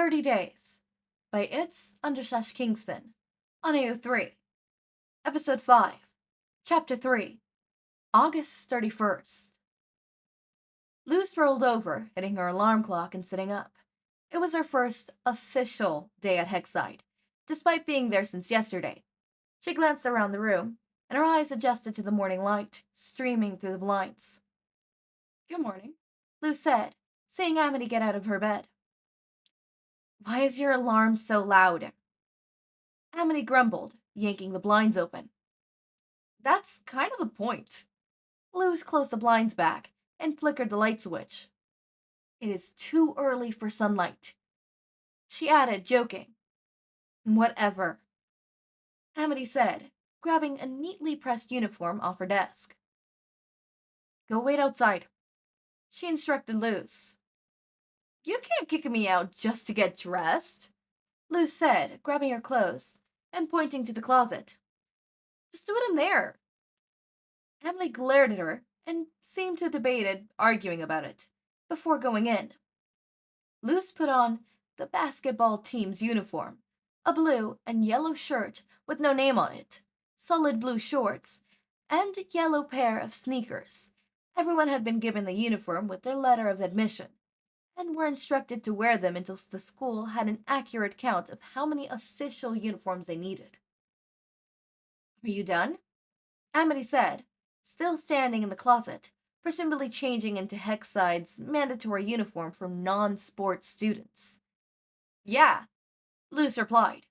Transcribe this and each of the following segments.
30 Days by It's_Kingston on AO3. Episode 5, Chapter 3, August 31st. Luz rolled over, hitting her alarm clock and sitting up. It was her first official day at Hexside, despite being there since yesterday. She glanced around the room, and her eyes adjusted to the morning light streaming through the blinds. "Good morning," Luz said, seeing Amity get out of her bed. "Why is your alarm so loud?" Amity grumbled, yanking the blinds open. "That's kind of the point." Luz closed the blinds back and flickered the light switch. "It is too early for sunlight," she added, joking. "Whatever," Amity said, grabbing a neatly pressed uniform off her desk. "Go wait outside," she instructed Luz. "You can't kick me out just to get dressed," Luz said, grabbing her clothes and pointing to the closet. "Just do it in there." Amity glared at her and seemed to debated arguing about it before going in. Luz put on the basketball team's uniform, a blue and yellow shirt with no name on it, solid blue shorts, and a yellow pair of sneakers. Everyone had been given the uniform with their letter of admission, and were instructed to wear them until the school had an accurate count of how many official uniforms they needed. "Are you done?" Amity said, still standing in the closet, presumably changing into Hexside's mandatory uniform for non-sports students. "Yeah," Luz replied.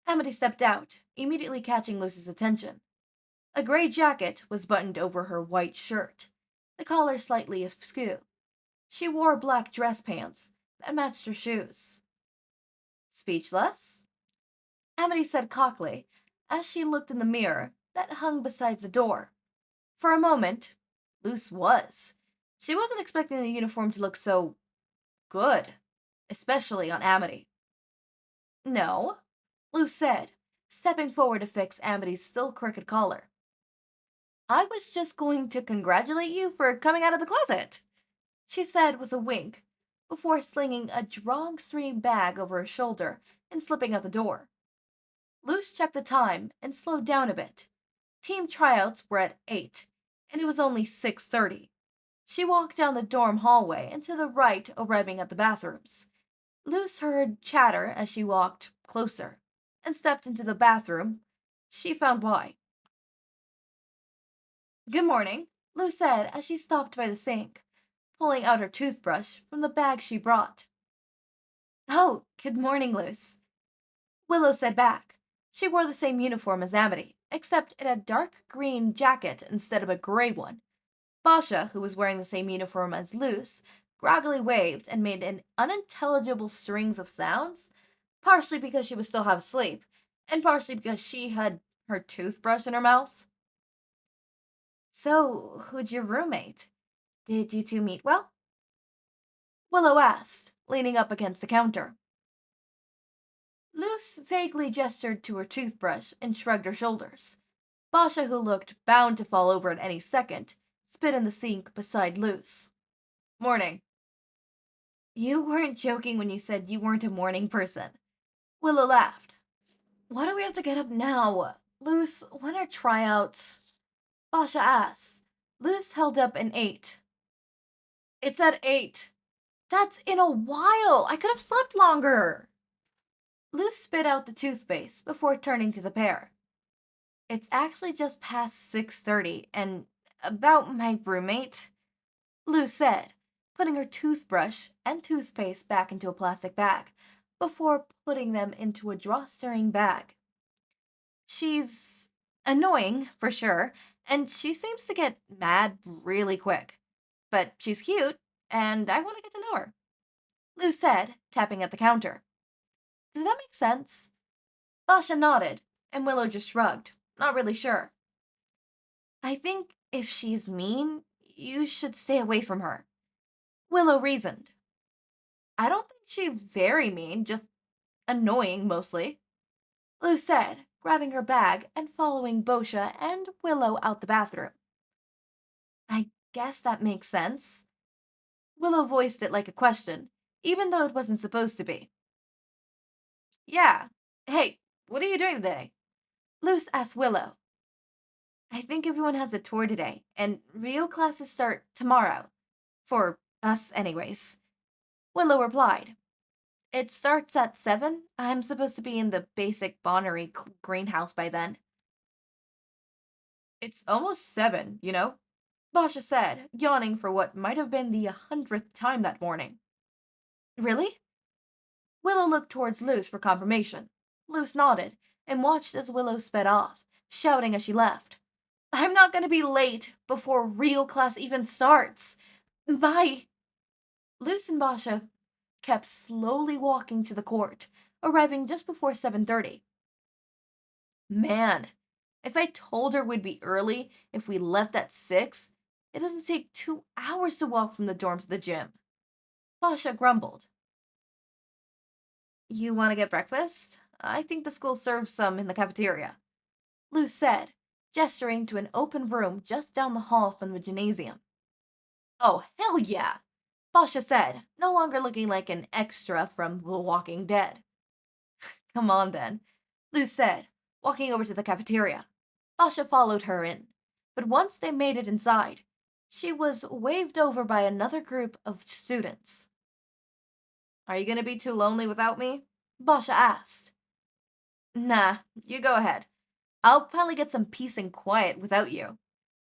Amity stepped out, immediately catching Luz's attention. A gray jacket was buttoned over her white shirt, the collar slightly askew. She wore black dress pants that matched her shoes. "Speechless?" Amity said cockily as she looked in the mirror that hung beside the door. For a moment, Luz was. She wasn't expecting the uniform to look so good, especially on Amity. "No," Luz said, stepping forward to fix Amity's still crooked collar. "I was just going to congratulate you for coming out of the closet," she said with a wink, before slinging a drawstring bag over her shoulder and slipping out the door. Luz checked the time and slowed down a bit. Team tryouts were at 8, and it was only 6:30. She walked down the dorm hallway and to the right, arriving at the bathrooms. Luz heard chatter as she walked closer and stepped into the bathroom. She found why. "Good morning," Luz said as she stopped by the sink, pulling out her toothbrush from the bag she brought. "Oh, good morning, Luz," Willow said back. She wore the same uniform as Amity, except it had dark green jacket instead of a gray one. Boscha, who was wearing the same uniform as Luz, groggily waved and made an unintelligible strings of sounds, partially because she was still half asleep, and partially because she had her toothbrush in her mouth. "So, who'd your roommate? Did you two meet well?" Willow asked, leaning up against the counter. Luz vaguely gestured to her toothbrush and shrugged her shoulders. Boscha, who looked bound to fall over at any second, spit in the sink beside Luz. "Morning." "You weren't joking when you said you weren't a morning person." Willow laughed. "Why do we have to get up now? Luz, when are tryouts?" Boscha asked. Luz held up an 8. "It's at 8. "That's in a while. I could have slept longer." Luz spit out the toothpaste before turning to the pair. "It's actually just past 6:30, and about my roommate," Luz said, putting her toothbrush and toothpaste back into a plastic bag before putting them into a drawstring bag. "She's annoying, for sure, and she seems to get mad really quick. But she's cute, and I want to get to know her," Luz said, tapping at the counter. "Does that make sense?" Boscha nodded, and Willow just shrugged, not really sure. "I think if she's mean, you should stay away from her," Willow reasoned. "I don't think she's very mean, just annoying mostly," Luz said, grabbing her bag and following Boscha and Willow out the bathroom. "I guess that makes sense." Willow voiced it like a question, even though it wasn't supposed to be. Yeah. Hey, what are you doing today? Luce asked Willow. I think everyone has a tour today, and Rio classes start tomorrow. For us, anyways. Willow replied. It starts at 7. I'm supposed to be in the basic Bonnery greenhouse by then. It's almost 7, you know? Boscha said, yawning for what might have been the 100th time that morning. Really? Willow looked towards Luce for confirmation. Luce nodded and watched as Willow sped off, shouting as she left. I'm not going to be late before real class even starts. Bye. Luce and Boscha kept slowly walking to the court, arriving just before 7:30. Man, if I told her we'd be early if we left at 6, it doesn't take 2 hours to walk from the dorm to the gym. Boscha grumbled. You want to get breakfast? I think the school serves some in the cafeteria. Luce said, gesturing to an open room just down the hall from the gymnasium. Oh, hell yeah! Boscha said, no longer looking like an extra from The Walking Dead. Come on then, Luce said, walking over to the cafeteria. Boscha followed her in, but once they made it inside, she was waved over by another group of students. Are you gonna be too lonely without me? Boscha asked. Nah, you go ahead. I'll finally get some peace and quiet without you,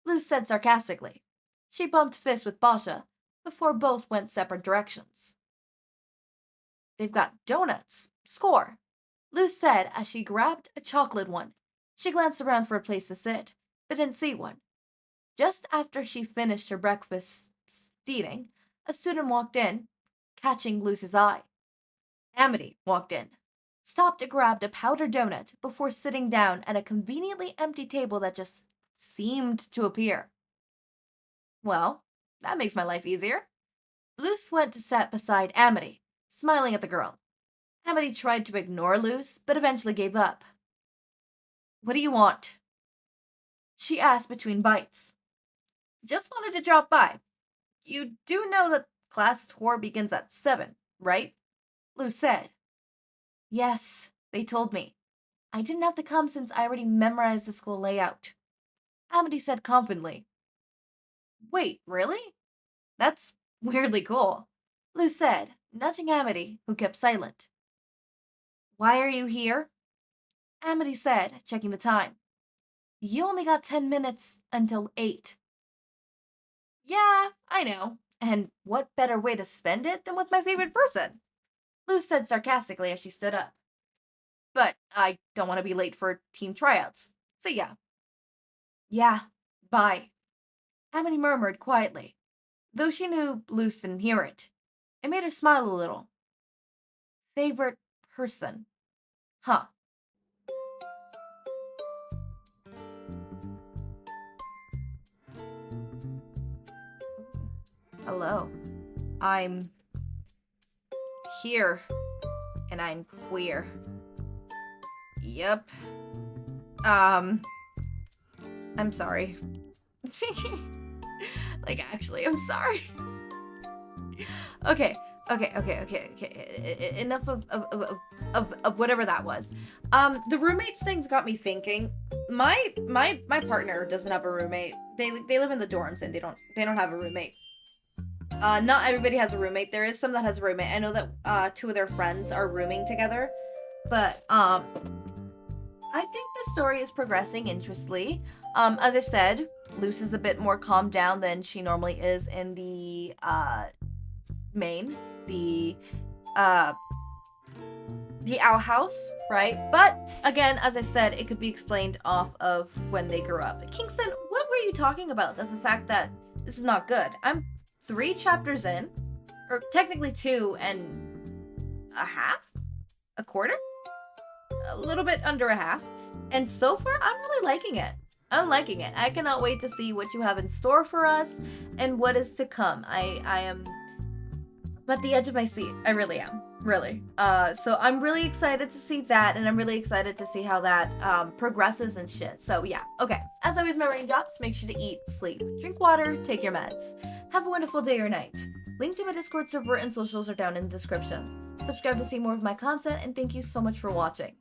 Luce said sarcastically. She bumped fists with Boscha before both went separate directions. They've got donuts. Score, Luce said as she grabbed a chocolate one. She glanced around for a place to sit, but didn't see one. Just after she finished her breakfast eating, a student walked in, catching Luce's eye. Amity walked in, stopped and grabbed a powdered donut before sitting down at a conveniently empty table that just seemed to appear. Well, that makes my life easier. Luce went to sit beside Amity, smiling at the girl. Amity tried to ignore Luce, but eventually gave up. What do you want? She asked between bites. Just wanted to drop by. You do know that class tour begins at 7, right? Luce said. Yes, they told me. I didn't have to come since I already memorized the school layout. Amity said confidently. Wait, really? That's weirdly cool, Luce said, nudging Amity, who kept silent. Why are you here? Amity said, checking the time. You only got 10 minutes until 8. Yeah, I know. And what better way to spend it than with my favorite person? Luce said sarcastically as she stood up. But I don't want to be late for team tryouts. See ya. Yeah, bye. Amity murmured quietly, though she knew Luce didn't hear it. It made her smile a little. Favorite person. Huh. Hello. I'm here, and I'm queer. Yep. I'm sorry. Like, actually, I'm sorry. Okay. Enough of whatever that was. The roommates things got me thinking. My partner doesn't have a roommate. They live in the dorms and they don't have a roommate. Not everybody has a roommate. There is some that has a roommate. I know that 2 of their friends are rooming together, but I think the story is progressing interestingly. As I said, Luce is a bit more calmed down than she normally is in the main, the outhouse, right? But again, as I said, it could be explained off of when they grew up. Kingston, what were you talking about? That's the fact that this is not good. I'm 3 chapters in, or technically 2 and a half, a quarter, a little bit under a half, and so far I'm really liking it. I'm liking it. I cannot wait to see what you have in store for us and what is to come. I am at the edge of my seat. I really am. Really. So I'm really excited to see that, and I'm really excited to see how that progresses and shit. So yeah. Okay. As always, my raindrops, make sure to eat, sleep, drink water, take your meds. Have a wonderful day or night. Link to my Discord server and socials are down in the description. subscribe to see more of my content, and thank you so much for watching.